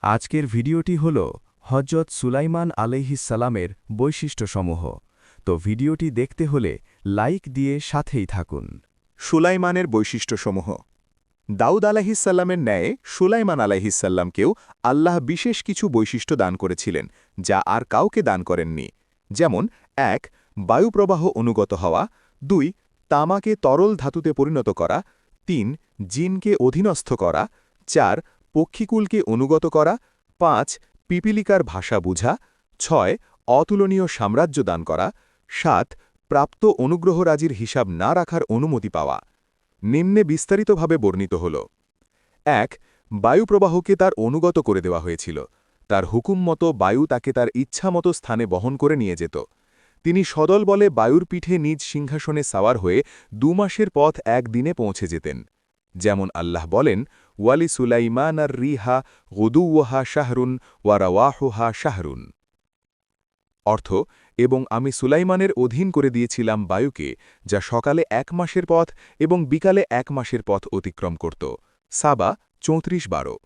আজকের ভিডিওটি হল হজরত সুলাইমান আলাইহিসসালামের বৈশিষ্ট্যসমূহ। তো ভিডিওটি দেখতে হলে লাইক দিয়ে সাথেই থাকুন। সুলাইমানের বৈশিষ্ট্যসমূহ। দাউদ আলাইহিসসাল্লামের ন্যায় সুলাইমান আলাইহিসসাল্লামকেও আল্লাহ বিশেষ কিছু বৈশিষ্ট্য দান করেছিলেন, যা আর কাউকে দান করেননি। যেমন ১. বায়ুপ্রবাহ অনুগত হওয়া, ২. তামাকে তরল ধাতুতে পরিণত করা, ৩. জিনকে অধীনস্থ করা, ৪. পক্ষীকুলকে অনুগত করা, ৫. পিপিলিকার ভাষা বুঝা, ৬. অতুলনীয় সাম্রাজ্য দান করা, ৭. প্রাপ্ত অনুগ্রহরাজির হিসাব না রাখার অনুমতি পাওয়া। নিম্নে বিস্তারিতভাবে বর্ণিত হল। ১. বায়ুপ্রবাহকে তার অনুগত করে দেওয়া হয়েছিল। তার হুকুম মতো বায়ু তাকে তার ইচ্ছামতো স্থানে বহন করে নিয়ে যেত। তিনি সদল বলে বায়ুর পিঠে নিজ সিংহাসনে সাওয়ার হয়ে ২ মাসের পথ ১ দিনে পৌঁছে যেতেন। যেমন আল্লাহ বলেন, ওয়ালি সুলাইমান আর রিহা গুদুওহা শাহরুন ওয়ারাওয়াহুহা শাহরুন। অর্থ, এবং আমি সুলাইমানের অধীন করে দিয়েছিলাম বায়ুকে, যা সকালে ১ মাসের পথ এবং বিকালে ১ মাসের পথ অতিক্রম করত। সাবা ৩৪:১২।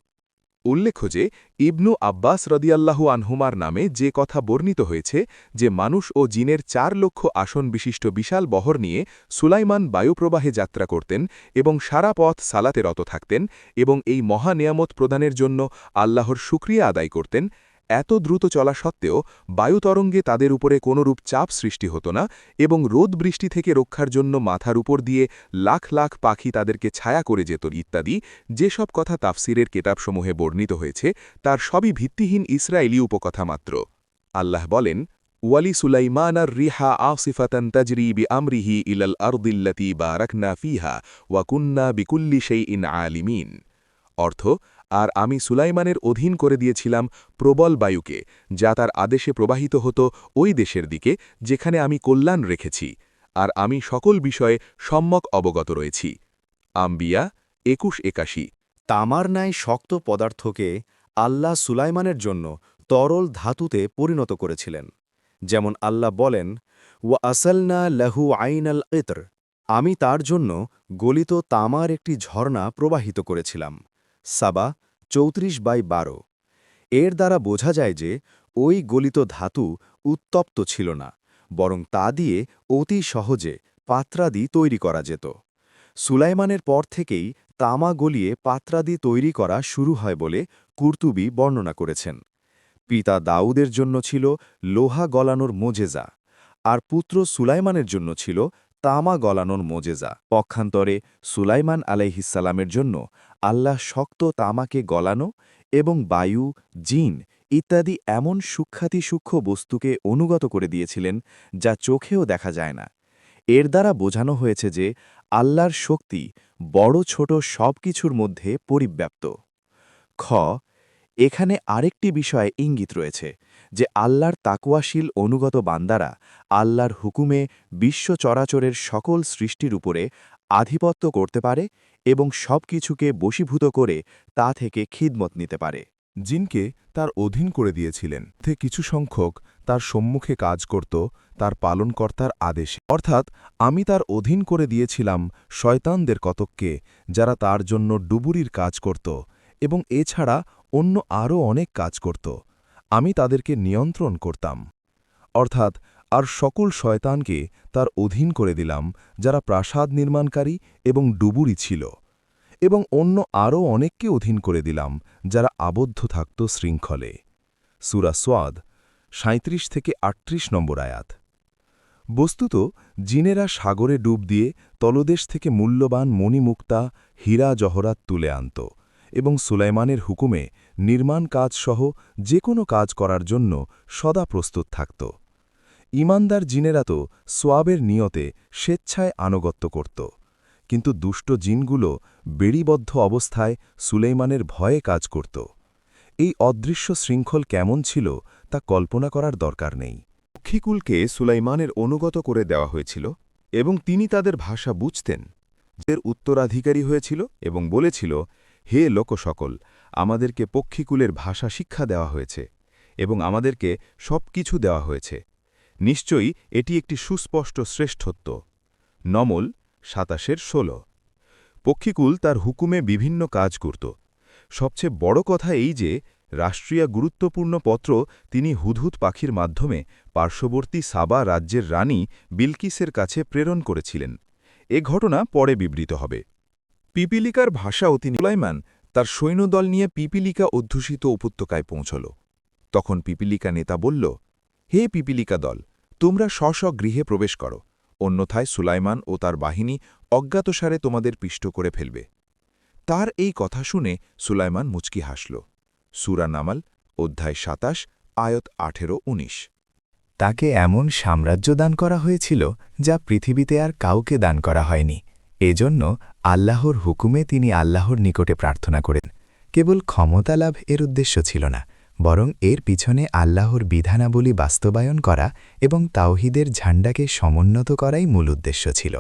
উল্লেখ্য যে ইবনু আব্বাস রদিয়াল্লাহু আনহুমার নামে যে কথা বর্ণিত হয়েছে যে মানুষ ও জিনের ৪ লক্ষ আসন বিশিষ্ট বিশাল বহর নিয়ে সুলাইমান বায়ুপ্রবাহে যাত্রা করতেন এবং সারা পথ সালাতে রত থাকতেন এবং এই মহা নিয়ামত প্রদানের জন্য আল্লাহর শুকরিয়া আদায় করতেন। এত দ্রুত চলা সত্ত্বেও বায়ুতরঙ্গে তাদের উপরে কোনরূপ চাপ সৃষ্টি হতো না এবং রোদ বৃষ্টি থেকে রক্ষার জন্য মাথার উপর দিয়ে লাখ লাখ পাখি তাদেরকে ছায়া করে যেত ইত্যাদি যেসব কথা তাফসিরের কেতাবসমূহে বর্ণিত হয়েছে তার সবই ভিত্তিহীন ইসরায়েলি উপকথা মাত্র। আল্লাহ বলেন, ওয়ালি সুলাইমান আর রিহা আসিফাতান তাজরি বি আমরিহি ইলাল আরদিল্লাতি বারাকনা ফিহা ওয়াকুন্না বিকুল্লি শাইইন আলিমিন। অর্থ, আর আমি সুলাইমানের অধীন করে দিয়েছিলাম প্রবল বায়ুকে, যা তার আদেশে প্রবাহিত হতো ওই দেশের দিকে যেখানে আমি কল্যাণ রেখেছি, আর আমি সকল বিষয়ে সম্যক অবগত রয়েছি। আম্বিয়া ২১-৮১। তামার ন্যায় শক্ত পদার্থকে আল্লাহ সুলাইমানের জন্য তরল ধাতুতে পরিণত করেছিলেন। যেমন আল্লাহ বলেন, ওয়া আসলনা লাহু আইনাল ইতর, আমি তার জন্য গলিত তামার একটি ঝর্ণা প্রবাহিত করেছিলাম। সাবা ৩৪:১২। এর দ্বারা বোঝা যায় যে ওই গলিত ধাতু উত্তপ্ত ছিল না, বরং তা দিয়ে অতি সহজে পাত্রাদি তৈরি করা যেত। সুলাইমানের পর থেকেই তামা গলিয়ে পাত্রাদি তৈরি করা শুরু হয় বলে কুরতুবী বর্ণনা করেছেন। পিতা দাউদের জন্য ছিল লোহা গলানোর মোজেজা, আর পুত্র সুলাইমানের জন্য ছিল তামা গলানোর মোজেজা। পক্ষান্তরে সুলাইমান আলাইহিসসালামের জন্য আল্লাহ শক্ত তামাকে গলানো এবং বায়ু, জিন ইত্যাদি এমন সূক্ষ্মাতিসূক্ষ্ম বস্তুকে অনুগত করে দিয়েছিলেন যা চোখেও দেখা যায় না। এর দ্বারা বোঝানো হয়েছে যে আল্লাহর শক্তি বড় ছোট সব কিছুর মধ্যে পরিব্যাপ্ত। খ এখানে আরেকটি বিষয়ে ইঙ্গিত রয়েছে যে আল্লাহর তাকওয়াশীল অনুগত বান্দারা আল্লাহর হুকুমে বিশ্ব চরাচরের সকল সৃষ্টির উপরে আধিপত্য করতে পারে এবং সব কিছুকে বশীভূত করে তা থেকে খিদমত নিতে পারে। জিনকে তার অধীন করে দিয়েছিলেন, তে কিছু সংখ্যক তার সম্মুখে কাজ করত তার পালনকর্তার আদেশে। অর্থাৎ আমি তার অধীন করে দিয়েছিলাম শয়তানদের কতককে, যারা তার জন্য ডুবুরির কাজ করত এবং এছাড়া অন্য আরও অনেক কাজ করত। আমি তাদেরকে নিয়ন্ত্রণ করতাম। অর্থাৎ আর সকল শয়তানকে তার অধীন করে দিলাম, যারা প্রাসাদ নির্মাণকারী এবং ডুবুরি ছিল, এবং অন্য আরও অনেককে অধীন করে দিলাম যারা আবদ্ধ থাকত শৃঙ্খলে। সূরা সোয়াদ ৩৭-৩৮ নম্বর আয়াত। বস্তুত জিনেরা সাগরে ডুব দিয়ে তলদেশ থেকে মূল্যবান মণিমুক্তা, হীরা জহরাত তুলে আনত এবং সুলাইমানের হুকুমে নির্মাণ কাজসহ যে কোনো কাজ করার জন্য সদা প্রস্তুত থাকত। ঈমানদার জিনেরা তো সোয়াবের নিয়তে স্বেচ্ছায় আনুগত্য করত, কিন্তু দুষ্ট জিনগুলো বেড়িবদ্ধ অবস্থায় সুলাইমানের ভয়ে কাজ করত। এই অদৃশ্য শৃঙ্খল কেমন ছিল তা কল্পনা করার দরকার নেই। পক্ষীকুলকে সুলাইমানের অনুগত করে দেওয়া হয়েছিল এবং তিনি তাদের ভাষা বুঝতেন। এর উত্তরাধিকারী হয়েছিল এবং বলেছিল, হে লোকসকল, আমাদেরকে পক্ষীকুলের ভাষা শিক্ষা দেওয়া হয়েছে এবং আমাদেরকে সব কিছু দেওয়া হয়েছে। নিশ্চয়ই এটি একটি সুস্পষ্ট শ্রেষ্ঠত্ব। নমল ২৭-১৬। পক্ষীকুল তার হুকুমে বিভিন্ন কাজ করত। সবচেয়ে বড় কথা এই যে রাষ্ট্রীয় গুরুত্বপূর্ণ পত্র তিনি হুদহুদ পাখির মাধ্যমে পার্শ্ববর্তী সাবা রাজ্যের রানী বিলকিসের কাছে প্রেরণ করেছিলেন। এ ঘটনা পরে বিবৃত হবে। পিপিলিকার ভাষাও তিনি সুলাইমান তার সৈন্যদল নিয়ে পিপিলিকা অধ্যুষিত উপত্যকায় পৌঁছল। তখন পিপিলিকা নেতা বলল, হে পিপিলিকা দল, তোমরা স্ব গৃহে প্রবেশ করো, অন্যথায় সুলাইমান ও তার বাহিনী অজ্ঞাতসারে তোমাদের পিষ্ট করে ফেলবে। তার এই কথা শুনে সুলাইমান মুচকি হাসল। সূরা নামাল অধ্যায় ২৭ আয়াত ১৮-১৯। তাকে এমন সাম্রাজ্য দান করা হয়েছিল যা পৃথিবীতে আর কাউকে দান করা হয়নি। এজন্য আল্লাহর হুকুমে তিনি আল্লাহর নিকটে প্রার্থনা করেন। কেবল ক্ষমতা লাভ এর উদ্দেশ্য ছিল না, বরং এর পিছনে আল্লাহর বিধানাবলী বাস্তবায়ন করা এবং তাওহীদের ঝান্ডাকে সমুন্নত করাই মূল উদ্দেশ্য ছিল।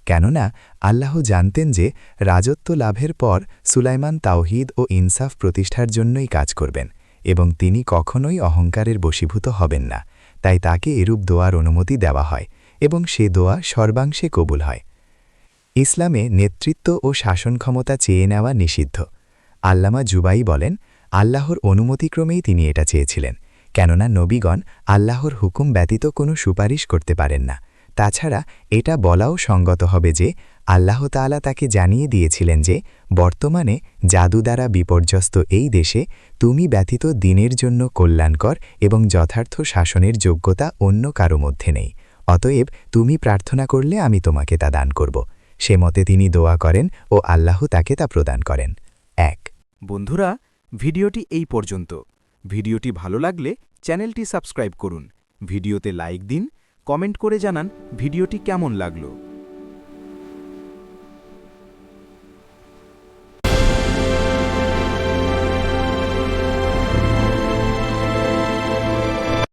কেননা আল্লাহ জানতেন যে রাজত্ব লাভের পর সুলাইমান তাওহীদ ও ইনসাফ প্রতিষ্ঠার জন্যই কাজ করবেন এবং তিনি কখনোই অহংকারের বশীভূত হবেন না। তাই তাকে এরূপ দোয়ার অনুমতি দেওয়া হয় এবং সে দোয়া সর্বাংশে কবুল হয়। ইসলামে নেতৃত্ব ও শাসন ক্ষমতা চেয়ে নেওয়া নিষিদ্ধ। আল্লামা জুবাই বলেন, আল্লাহর অনুমতিক্রমেই তিনি এটা চেয়েছিলেন, কেননা নবীগণ আল্লাহর হুকুম ব্যতীত কোনো সুপারিশ করতে পারেন না। তাছাড়া এটা বলাও সঙ্গত হবে যে আল্লাহ তাআলা তাকে জানিয়ে দিয়েছিলেন যে বর্তমানে জাদু দ্বারা বিপর্যস্ত এই দেশে তুমি ব্যতীত দিনের জন্য কল্যাণকর এবং যথার্থ শাসনের যোগ্যতা অন্য কারো মধ্যে নেই। অতএব তুমি প্রার্থনা করলে আমি তোমাকে তা দান করব। সে মতে তিনি দোয়া করেন ও আল্লাহ তাকে তা প্রদান করেন। ১। বন্ধুরা, ভিডিওটি এই পর্যন্ত। ভিডিওটি ভালো লাগলে চ্যানেলটি সাবস্ক্রাইব করুন, ভিডিওতে লাইক দিন, কমেন্ট করে জানান ভিডিওটি কেমন লাগলো।